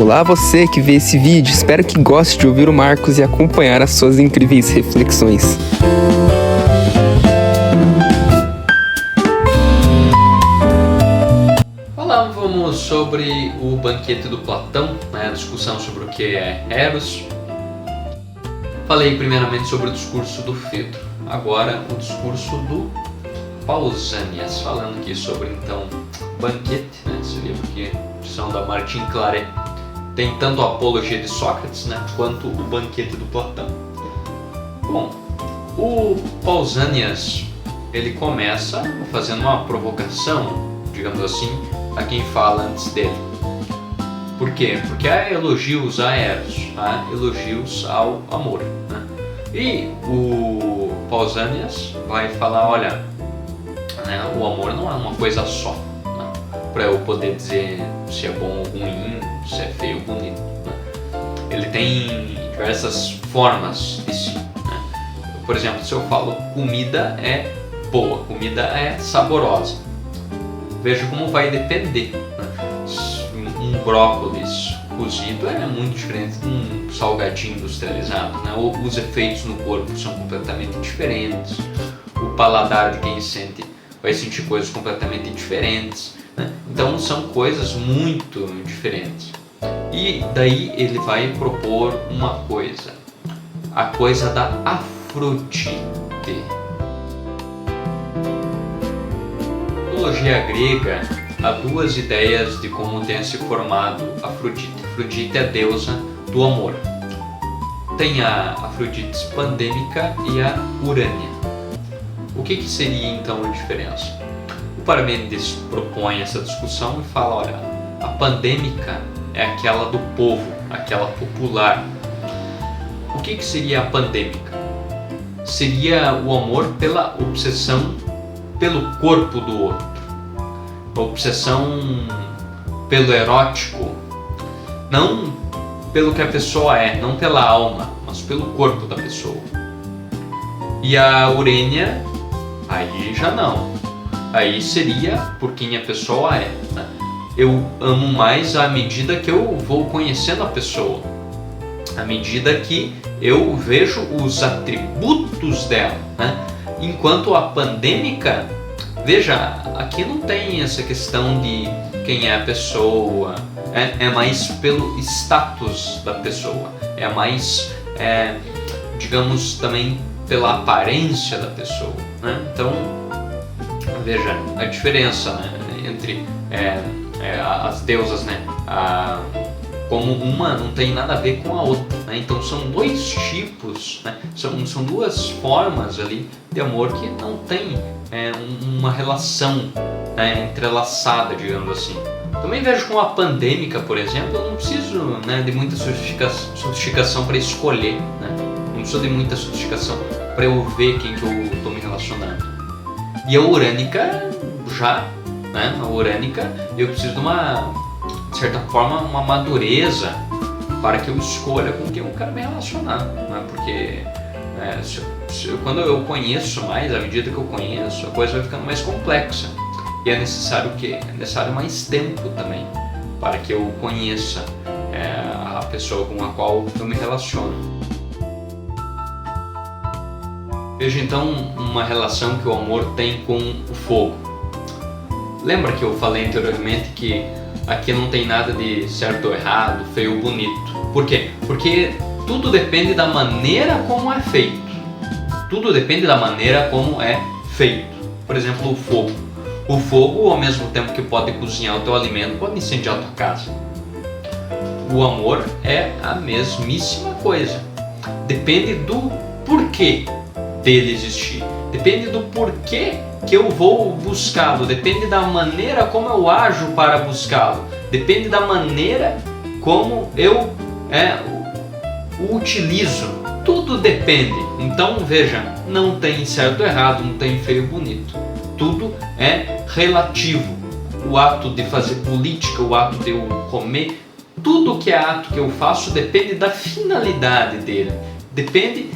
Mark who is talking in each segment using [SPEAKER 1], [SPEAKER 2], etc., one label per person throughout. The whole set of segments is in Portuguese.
[SPEAKER 1] Olá você que vê esse vídeo, espero que goste de ouvir o Marcos e acompanhar as suas incríveis reflexões.
[SPEAKER 2] Falamos sobre o banquete do Platão, a discussão sobre o que é Eros. Falei primeiramente sobre o discurso do Fedro, agora o discurso do Pausanias, falando aqui sobre então Banquete, esse livro que são da Martin Claret. Tem tanto a Apologia de Sócrates, quanto o Banquete do Platão. Bom, o Pausanias ele começa fazendo uma provocação, digamos assim, a quem fala antes dele. Por quê? Porque há elogios a Eros, há elogios ao amor. E o Pausanias vai falar, olha, o amor não é uma coisa só. Para eu poder dizer se é bom ou ruim, se é feio ou bonito. Ele tem diversas formas de si. Por exemplo, se eu falo comida é boa, comida é saborosa, veja como vai depender. Um brócolis cozido é muito diferente de um salgadinho industrializado. Os efeitos no corpo são completamente diferentes. O paladar de quem sente vai sentir coisas completamente diferentes. Então são coisas muito diferentes. E daí ele vai propor uma coisa, a coisa da Afrodite. Na mitologia grega há duas ideias de como tenha se formado Afrodite. Afrodite é a deusa do amor. Tem a Afrodite pandêmica e a Urânia. O que seria então a diferença? O Parmênides propõe essa discussão e fala, olha, a pandêmica é aquela do povo, aquela popular. O que seria a pandêmica? Seria o amor pela obsessão pelo corpo do outro, a obsessão pelo erótico, não pelo que a pessoa é, não pela alma, mas pelo corpo da pessoa. E a Urânia, aí já não. Aí seria por quem a pessoa é. Eu amo mais à medida que eu vou conhecendo a pessoa, à medida que eu vejo os atributos dela. Enquanto a pandêmica, veja, aqui não tem essa questão de quem é a pessoa, é mais pelo status da pessoa, é mais, digamos, também pela aparência da pessoa. Então, veja a diferença entre as deusas, como uma não tem nada a ver com a outra. Então são dois tipos, são duas formas ali de amor que não tem uma relação entrelaçada, digamos assim. Também vejo com a pandêmica, por exemplo, eu não preciso de muita sofisticação para escolher, não preciso de muita sofisticação para eu ver quem que eu estou me relacionando. E a urânica já, a urânica eu preciso de uma, de certa forma, uma madureza para que eu escolha com quem eu quero me relacionar, porque quando eu conheço mais, à medida que eu conheço, a coisa vai ficando mais complexa e é necessário o quê? É necessário mais tempo também para que eu conheça a pessoa com a qual eu me relaciono. Veja então uma relação que o amor tem com o fogo. Lembra que eu falei anteriormente que aqui não tem nada de certo ou errado, feio ou bonito. Por quê? Porque tudo depende da maneira como é feito. Tudo depende da maneira como é feito. Por exemplo, o fogo. O fogo, ao mesmo tempo que pode cozinhar o teu alimento, pode incendiar a tua casa. O amor é a mesmíssima coisa. Depende do porquê dele existir. Depende do porquê que eu vou buscá-lo. Depende da maneira como eu ajo para buscá-lo. Depende da maneira como eu o utilizo. Tudo depende. Então veja, não tem certo ou errado, não tem feio ou bonito. Tudo é relativo. O ato de fazer política, o ato de eu comer, tudo que é ato que eu faço depende da finalidade dele. Depende,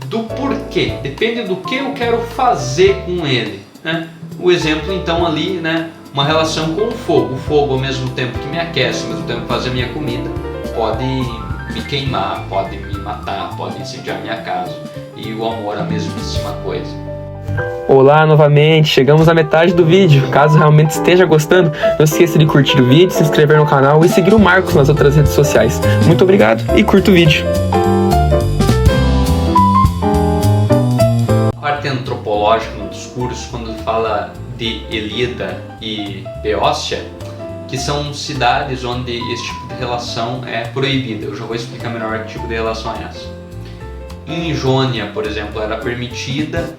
[SPEAKER 2] do porquê, depende do que eu quero fazer com ele. O exemplo então ali, uma relação com o fogo. O fogo, ao mesmo tempo que me aquece, ao mesmo tempo que faz a minha comida, pode me queimar, pode me matar, pode incendiar minha casa. E o amor, a mesmíssima coisa.
[SPEAKER 1] Olá novamente, chegamos à metade do vídeo. Caso realmente esteja gostando, não esqueça de curtir o vídeo, se inscrever no canal e seguir o Marcos nas outras redes sociais. Muito obrigado e curta o vídeo.
[SPEAKER 2] A parte antropológica no discurso, quando fala de Elida e Beócia, que são cidades onde esse tipo de relação é proibida. Eu já vou explicar melhor que tipo de relação é essa. Em Jônia, por exemplo, era permitida.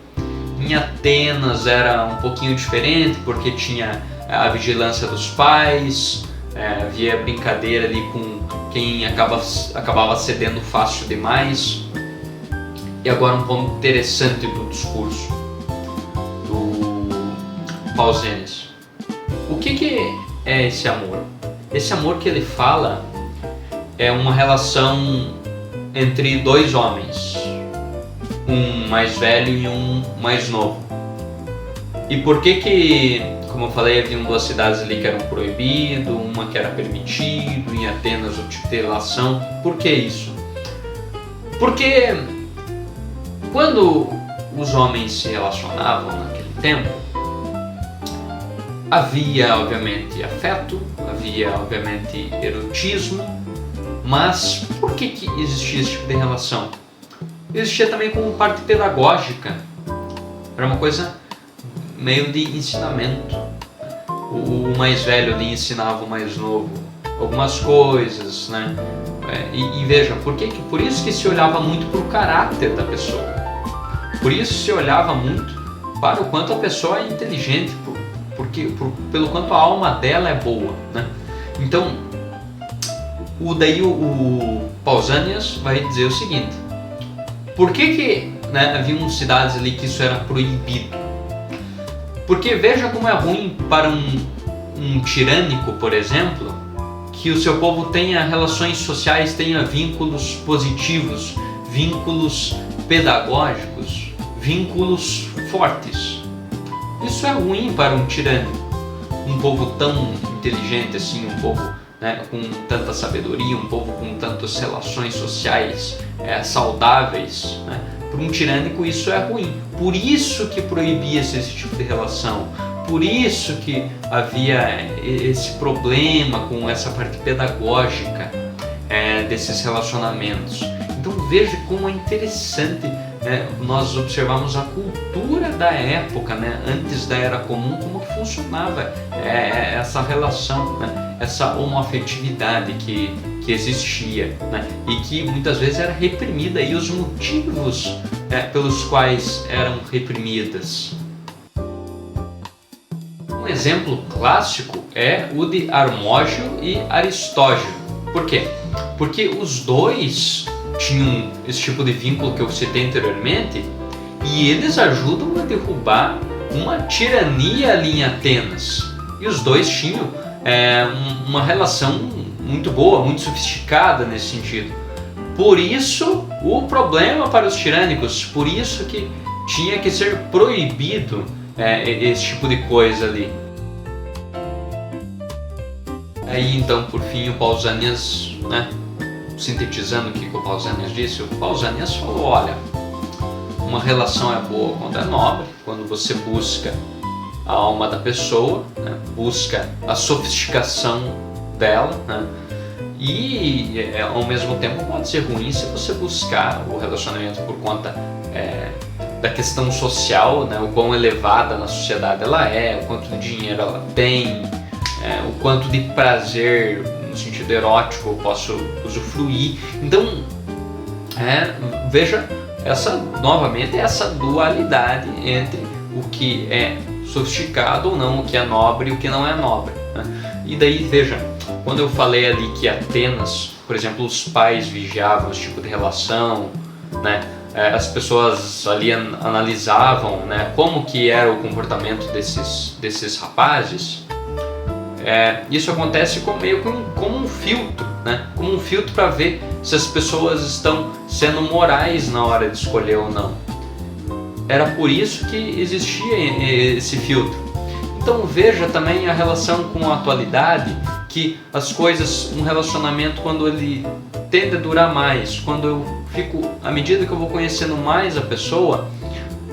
[SPEAKER 2] Em Atenas era um pouquinho diferente, porque tinha a vigilância dos pais, havia brincadeira ali com quem acabava cedendo fácil demais. E agora um ponto interessante do discurso do Pausanias. O que é esse amor? Esse amor que ele fala é uma relação entre dois homens, um mais velho e um mais novo. E por que, como eu falei, haviam duas cidades ali que eram proibido, uma que era permitido, em Atenas o tipo de relação? Por que isso? Porque quando os homens se relacionavam naquele tempo, havia obviamente afeto, havia obviamente erotismo, mas por que existia esse tipo de relação? Existia também como parte pedagógica, era uma coisa meio de ensinamento. O mais velho ali ensinava o mais novo algumas coisas, né? E veja, por isso que se olhava muito para o caráter da pessoa, por isso se olhava muito para o quanto a pessoa é inteligente, pelo quanto a alma dela é boa, né? Então, o Pausanias vai dizer o seguinte: por que haviam cidades ali que isso era proibido? Porque veja como é ruim para um tirânico, por exemplo, que o seu povo tenha relações sociais, tenha vínculos positivos, vínculos pedagógicos, vínculos fortes. Isso é ruim para um tirânico, um povo tão inteligente assim, um povo com tanta sabedoria, um povo com tantas relações sociais saudáveis. Para um tirânico isso é ruim. Por isso que proibia-se esse tipo de relação. Por isso que havia esse problema com essa parte pedagógica desses relacionamentos. Então veja como é interessante nós observarmos a cultura da época, antes da Era Comum, como que funcionava essa relação, essa homoafetividade que existia, e que muitas vezes era reprimida, e os motivos pelos quais eram reprimidas. Um exemplo clássico é o de Harmógio e Aristógilo. Por quê? Porque os dois tinham esse tipo de vínculo que eu citei anteriormente, e eles ajudam a derrubar uma tirania ali em Atenas. E os dois tinham uma relação muito boa, muito sofisticada nesse sentido. Por isso o problema para os tirânicos, por isso que tinha que ser proibido esse tipo de coisa ali. Aí então, por fim, o Pausanias, sintetizando o que o Pausanias disse, o Pausanias falou: olha, uma relação é boa quando é nobre, quando você busca a alma da pessoa, busca a sofisticação dela, e ao mesmo tempo pode ser ruim se você buscar o relacionamento por conta da questão social, o quão elevada na sociedade ela é, o quanto de dinheiro ela tem, o quanto de prazer no sentido erótico eu posso usufruir. Então veja novamente essa dualidade entre o que é sofisticado ou não, o que é nobre e o que não é nobre, E daí veja, quando eu falei ali que Atenas, por exemplo, os pais vigiavam esse tipo de relação, as pessoas ali analisavam como que era o comportamento desses rapazes, isso acontece como um filtro, como um filtro para ver se as pessoas estão sendo morais na hora de escolher ou não. Era por isso que existia esse filtro. Então veja também a relação com a atualidade, que as coisas, um relacionamento, quando ele tende a durar mais, quando eu fico, à medida que eu vou conhecendo mais a pessoa,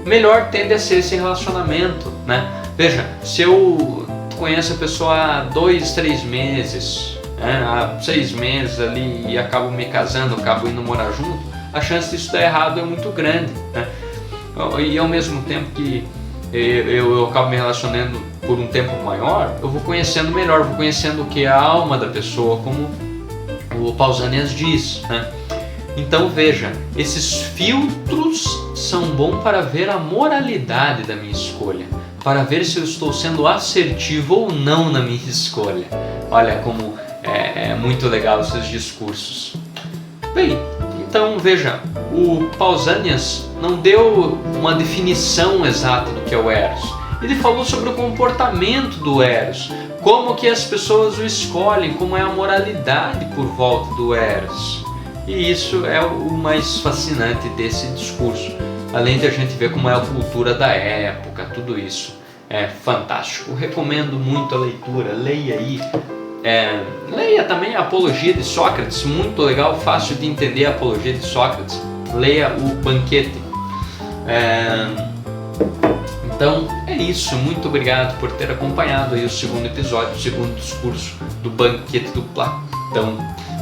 [SPEAKER 2] melhor tende a ser esse relacionamento, né? Veja, se eu conheço a pessoa há 2, 3 meses, né, há 6 meses ali e acabo me casando, acabo indo morar junto, a chance disso dar errado é muito grande, né? E ao mesmo tempo que eu acabo me relacionando por um tempo maior, eu vou conhecendo melhor, vou conhecendo o que é a alma da pessoa, como o Pausanias diz, né? Então veja, esses filtros são bons para ver a moralidade da minha escolha, para ver se eu estou sendo assertivo ou não na minha escolha. Olha como é muito legal esses discursos. Bem, então veja, o Pausanias não deu uma definição exata do que é o Eros. Ele falou sobre o comportamento do Eros, como que as pessoas o escolhem, como é a moralidade por volta do Eros. E isso é o mais fascinante desse discurso, além de a gente ver como é a cultura da época, tudo isso é fantástico. Recomendo muito a leitura, leia aí. Leia também a Apologia de Sócrates, muito legal, fácil de entender a Apologia de Sócrates. Leia o Banquete. Então é isso, muito obrigado por ter acompanhado aí o segundo episódio, o segundo discurso do Banquete do Platão,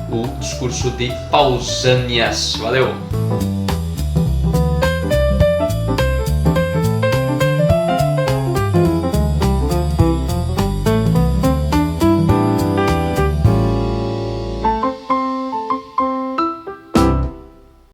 [SPEAKER 2] o discurso de Pausanias. Valeu!